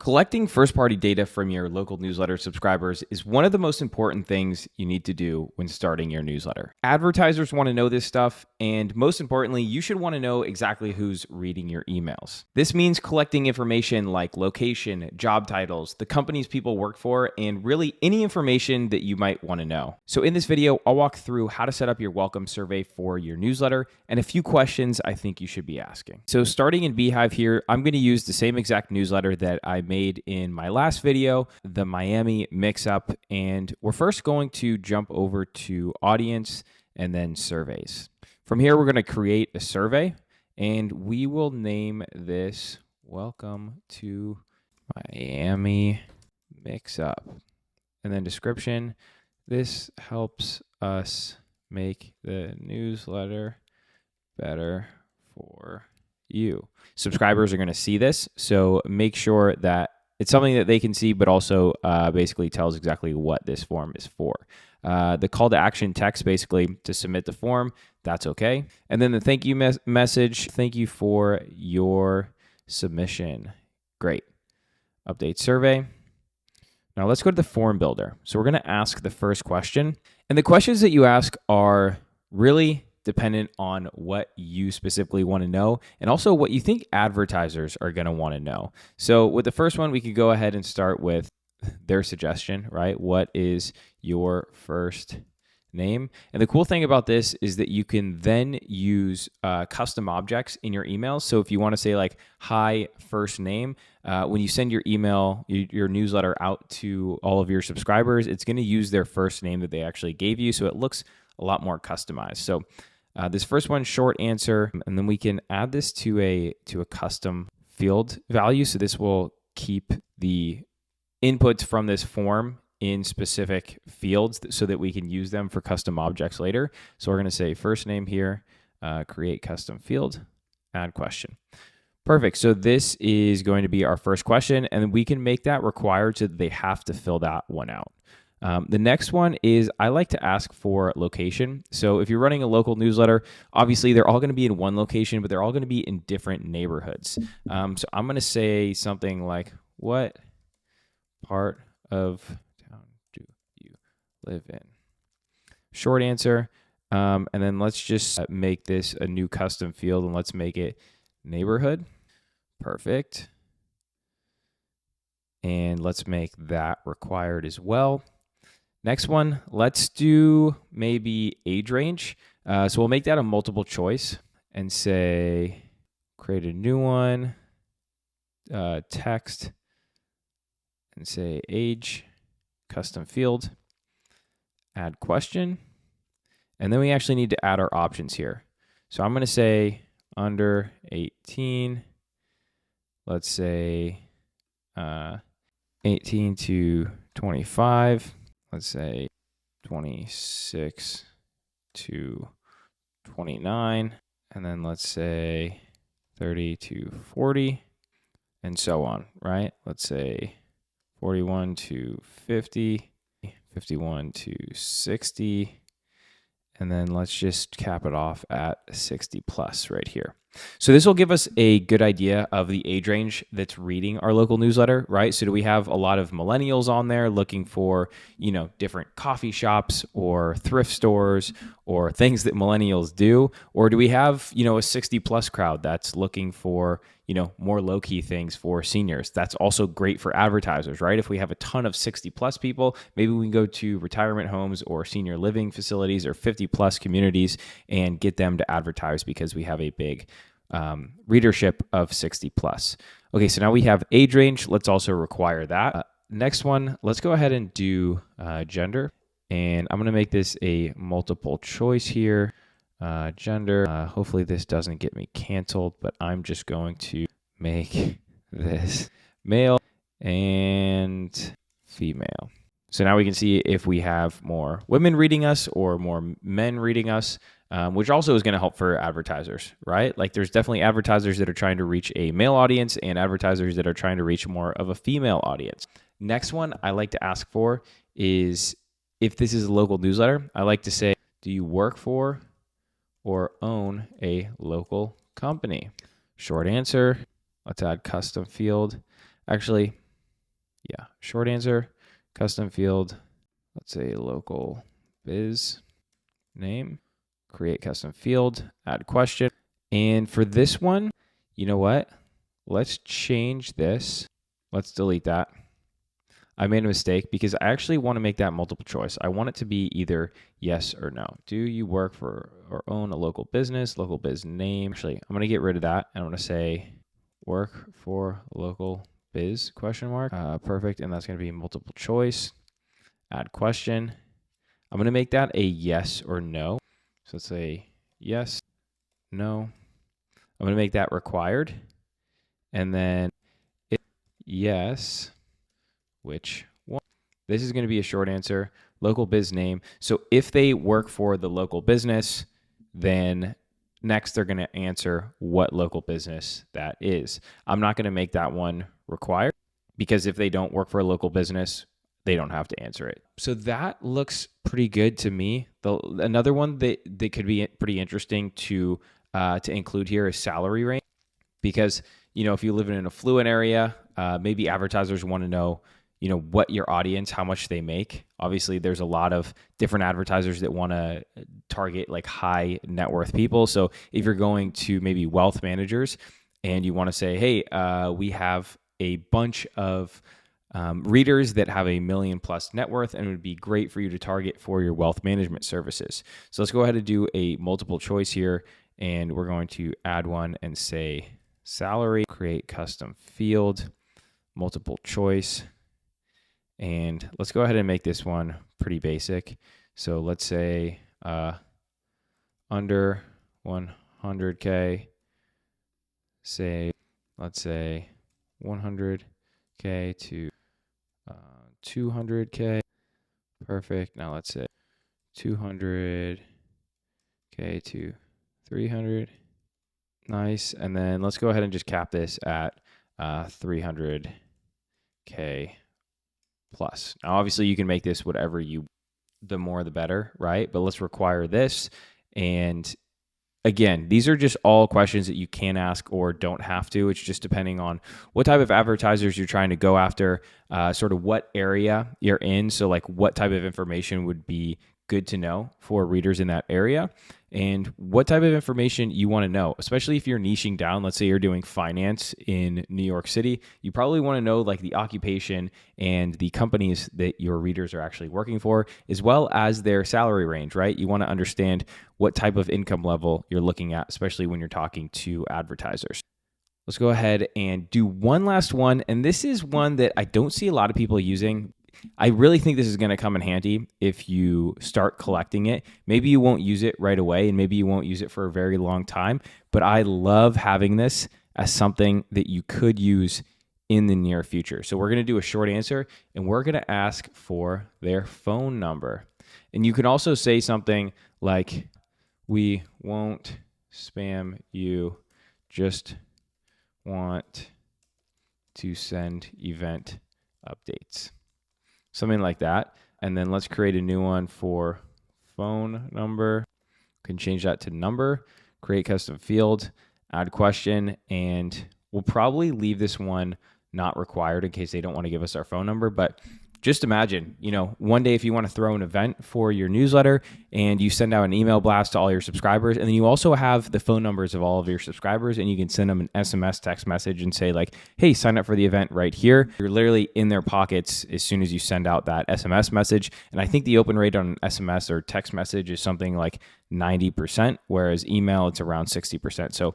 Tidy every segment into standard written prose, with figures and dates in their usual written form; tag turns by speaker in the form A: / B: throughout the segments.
A: Collecting first-party data from your local newsletter subscribers is one of the most important things you need to do when starting your newsletter. Advertisers want to know this stuff, and most importantly, you should want to know exactly who's reading your emails. This means collecting information like location, job titles, the companies people work for, and really any information that you might want to know. So in this video, I'll walk through how to set up your welcome survey for your newsletter and a few questions I think you should be asking. So starting in Beehive here, I'm going to use the same exact newsletter that I made in my last video, the Miami Mix-Up, and we're first going to jump over to audience and then surveys. From here, we're going to create a survey, and we will name this Welcome to Miami Mix-Up. And then description, this helps us make the newsletter better for you. Subscribers are going to see this, so make sure that it's something that they can see, but also basically tells exactly what this form is for. The call to action text, basically to submit the form, that's okay. And then the thank you message, thank you for your submission. Great. Update survey. Now let's go to the form builder. So we're going to ask the first question. And the questions that you ask are really dependent on what you specifically want to know and also what you think advertisers are going to want to know. So with the first one, we could go ahead and start with their suggestion, right? What is your first name? And the cool thing about this is that you can then use custom objects in your emails. So if you want to say like, hi, first name, when you send your email, your newsletter out to all of your subscribers, it's going to use their first name that they actually gave you. So it looks a lot more customized. So this first one, short answer, and then we can add this to a custom field value. So this will keep the inputs from this form in specific fields so that we can use them for custom objects later. So we're going to say first name here, create custom field, add question. Perfect. So this is going to be our first question, and we can make that required so that they have to fill that one out. The next one is I like to ask for location. So if you're running a local newsletter, obviously they're all going to be in one location, but they're all going to be in different neighborhoods. So I'm going to say something like, what part of town do you live in? Short answer. And then let's just make this a new custom field and let's make it neighborhood. Perfect. And let's make that required as well. Next one, let's do maybe age range. So we'll make that a multiple choice and say, create a new one, text, and say age, custom field, add question. And then we actually need to add our options here. So I'm going to say under 18, let's say 18 to 25. Let's say 26 to 29, and then let's say 30 to 40, and so on, right? Let's say 41 to 50, 51 to 60, and then let's just cap it off at 60 plus right here. So this will give us a good idea of the age range that's reading our local newsletter, right? So do we have a lot of millennials on there looking for, different coffee shops or thrift stores or things that millennials do? Or do we have, a 60 plus crowd that's looking for, more low-key things for seniors? That's also great for advertisers, right? If we have a ton of 60 plus people, maybe we can go to retirement homes or senior living facilities or 50 plus communities and get them to advertise because we have a big readership of 60 plus. Okay, so now we have age range. Let's also require that. Next one, let's go ahead and do gender. And I'm going to make this a multiple choice here. Gender. Hopefully this doesn't get me canceled, but I'm just going to make this male and female. So now we can see if we have more women reading us or more men reading us, which also is going to help for advertisers, right? Like there's definitely advertisers that are trying to reach a male audience and advertisers that are trying to reach more of a female audience. Next one I like to ask for is if this is a local newsletter, I like to say, do you work for or own a local company? Short answer. Let's add custom field. Actually, Yeah, short answer, custom field, let's say local biz name, create custom field, add question. And for this one, you know what? Let's change this. Let's delete that. I made a mistake because I actually want to make that multiple choice. I want it to be either yes or no. Do you work for or own a local business name? Actually, I'm going to get rid of that. And I'm going to say work for local biz ? Perfect. And that's going to be multiple choice. Add question. I'm going to make that a yes or no. So let's say yes, no. I'm going to make that required. And then yes, which one? This is going to be a short answer, local biz name. So if they work for the local business, then next they're going to answer what local business that is. I'm not going to make that one required because if they don't work for a local business, they don't have to answer it. So that looks pretty good to me. Another one that could be pretty interesting to include here is salary range, because if you live in an affluent area, maybe advertisers want to know what your audience, how much they make. Obviously, there's a lot of different advertisers that want to target like high net worth people. So if you're going to maybe wealth managers and you want to say, hey, we have a bunch of readers that have $1 million+ net worth, and it would be great for you to target for your wealth management services. So let's go ahead and do a multiple choice here, and we're going to add one and say salary, create custom field, multiple choice. And let's go ahead and make this one pretty basic. So let's say under 100K, let's say 100K to 200K. Perfect. Now let's say 200K to 300. Nice. And then let's go ahead and just cap this at 300K plus. Now, obviously, you can make this whatever the more the better, right? But let's require this. And again, these are just all questions that you can ask or don't have to. It's just depending on what type of advertisers you're trying to go after, sort of what area you're in. So like what type of information would be good to know for readers in that area, and what type of information you want to know, especially if you're niching down. Let's say you're doing finance in New York City. You probably want to know like the occupation and the companies that your readers are actually working for, as well as their salary range, right? You want to understand what type of income level you're looking at, especially when you're talking to advertisers. Let's go ahead and do one last one. And this is one that I don't see a lot of people using. I really think this is going to come in handy if you start collecting it. Maybe you won't use it right away, and maybe you won't use it for a very long time, but I love having this as something that you could use in the near future. So we're going to do a short answer, and we're going to ask for their phone number. And you can also say something like, we won't spam you, just want to send event updates. Something like that. And then let's create a new one for phone number. Can change that to number, create custom field, add question, and we'll probably leave this one not required in case they don't want to give us our phone number. But just imagine, one day if you want to throw an event for your newsletter and you send out an email blast to all your subscribers, and then you also have the phone numbers of all of your subscribers, and you can send them an SMS text message and say like, hey, sign up for the event right here. You're literally in their pockets as soon as you send out that SMS message. And I think the open rate on SMS or text message is something like 90%, whereas email, it's around 60%. So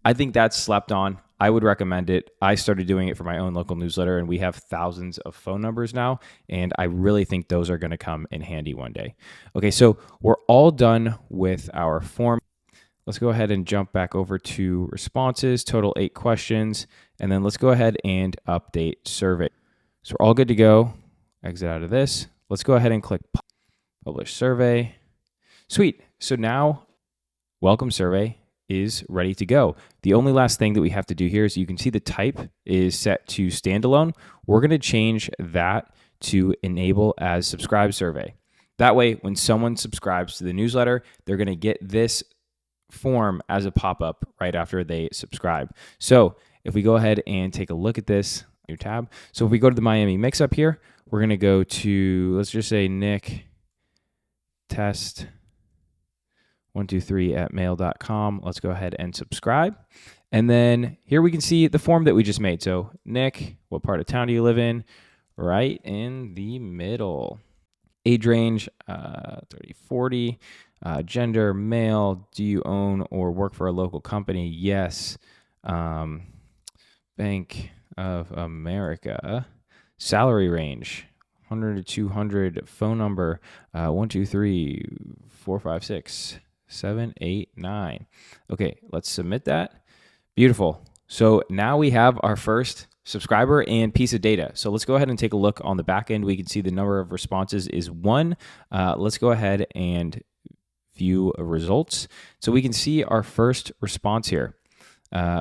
A: I think that's slept on. I would recommend it. I started doing it for my own local newsletter, and we have thousands of phone numbers now, and I really think those are going to come in handy one day. Okay, so we're all done with our form. Let's go ahead and jump back over to responses, total 8 questions, and then let's go ahead and update survey. So we're all good to go. Exit out of this. Let's go ahead and click publish survey. Sweet. So now welcome survey is ready to go. The only last thing that we have to do here is you can see the type is set to standalone. We're going to change that to enable as subscribe survey. That way, when someone subscribes to the newsletter, they're going to get this form as a pop-up right after they subscribe. So if we go ahead and take a look at this, new tab. So if we go to the Miami Mixup here, we're going to go to, let's just say Nick Test 123@mail.com. Let's go ahead and subscribe. And then here we can see the form that we just made. So Nick, what part of town do you live in? Right in the middle. Age range, 30, 40. Gender, male. Do you own or work for a local company? Yes. Bank of America. Salary range, 100 to 200. Phone number, 123 456 789. Okay, let's submit that. Beautiful. So now we have our first subscriber and piece of data. So let's go ahead and take a look on the back end. We can see the number of responses is 1. Let's go ahead and view results. So we can see our first response here.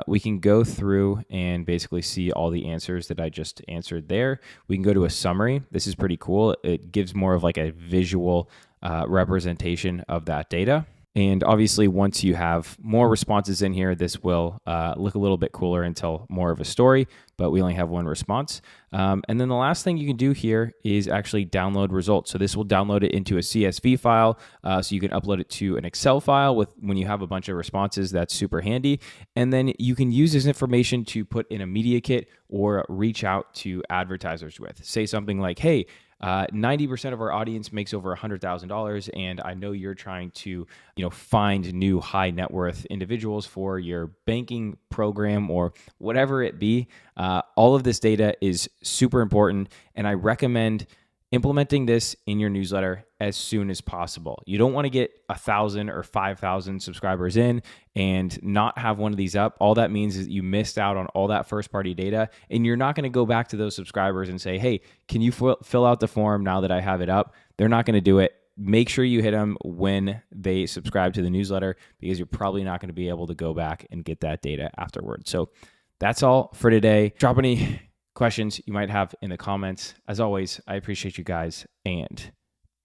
A: We can go through and basically see all the answers that I just answered there. We can go to a summary. This is pretty cool. It gives more of like a visual representation of that data. And obviously, once you have more responses in here, this will look a little bit cooler and tell more of a story, but we only have 1 response. And then the last thing you can do here is actually download results. So this will download it into a CSV file, so you can upload it to an Excel file when you have a bunch of responses. That's super handy. And then you can use this information to put in a media kit or reach out to advertisers with. Say something like, hey, 90% of our audience makes over $100,000, and I know you're trying to, find new high net worth individuals for your banking program or whatever it be. All of this data is super important, and I recommend implementing this in your newsletter as soon as possible. You don't want to get 1,000 or 5,000 subscribers in and not have one of these up. All that means is you missed out on all that first party data, and you're not going to go back to those subscribers and say, hey, can you fill out the form now that I have it up? They're not going to do it. Make sure you hit them when they subscribe to the newsletter, because you're probably not going to be able to go back and get that data afterwards. So that's all for today. Drop any questions you might have in the comments. As always, I appreciate you guys, and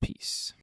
A: peace.